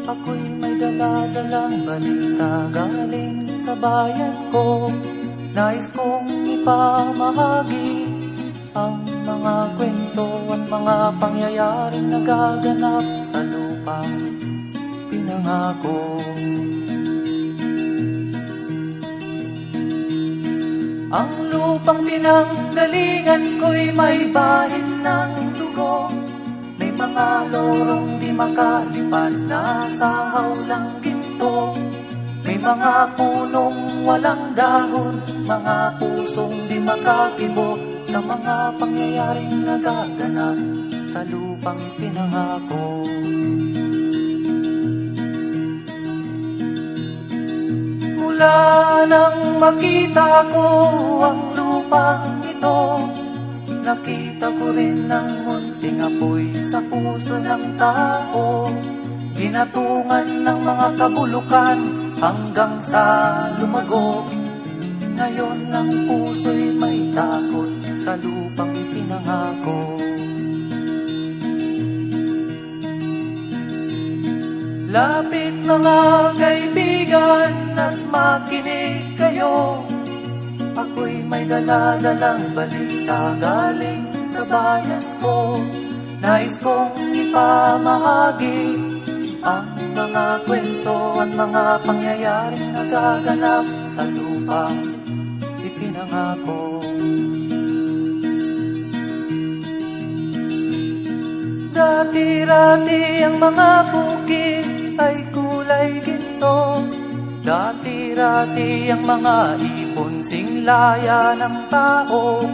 Ako'y may dala-dalang balita galing sa bayan ko. Nais kong ipamahagi ang mga kwento at mga pangyayaring nagaganap sa lupang pinangako. Ang lupang pinanggalingan ko'y may bahin ng dugo. May mga lorong di makalipad na sa hawlang ginto. May mga punong walang dahon, mga pusong di makakibo sa mga pangyayaring nagaganap sa lupang pinangako. Mula nang makita ko ang lupang ito, nakita ko rin ang munting apoy sa puso ng tao. Ginatungan ng mga kabulukan hanggang sa lumago. Ngayon ang puso'y may takot sa lupang ipinangako. Lapit mga kaibigan at makinig kayo. Ako'y may dala-dalang balita galing sa bayan ko. Nais kong ipamahagi ang mga kwento at mga pangyayaring nagaganap sa lupang ipinangako. Dati-rati ang mga bukid ay kulay ginto. Dati-rati ang mga ibon singlaya ng tao.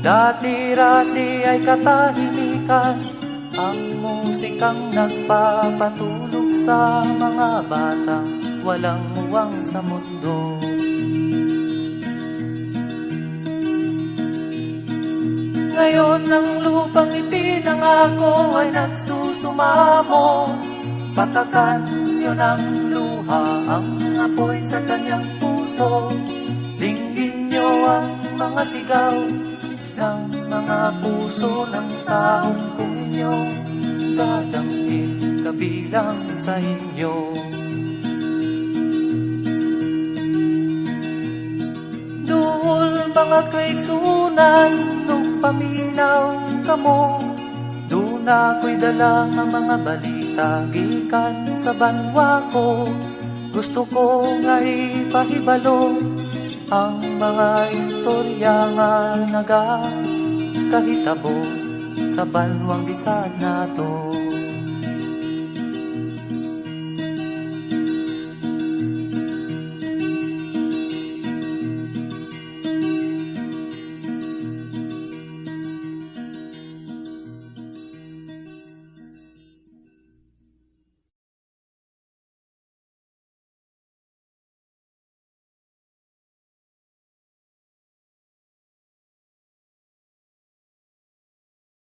Dati-rati ay katahimikan ang musikang nagpapatulog sa mga batang walang muwang sa mundo. Ngayon ang lupang ipinangako ay nagsusumamo. Patakan niyo ng luha ang apoy sa kanyang puso. Dinggin niyo ang mga sigaw ng mga puso ng taong kung inyong dadamhin kabilang sa inyo. Duhol mga kaigsunan nung paminaw kamo. Doon ako'y dala ang mga balita gikan sa banwa ko. Gusto ko nga ipahibalo ang mga istorya nga nagakahitabo sa banwang bisag nato.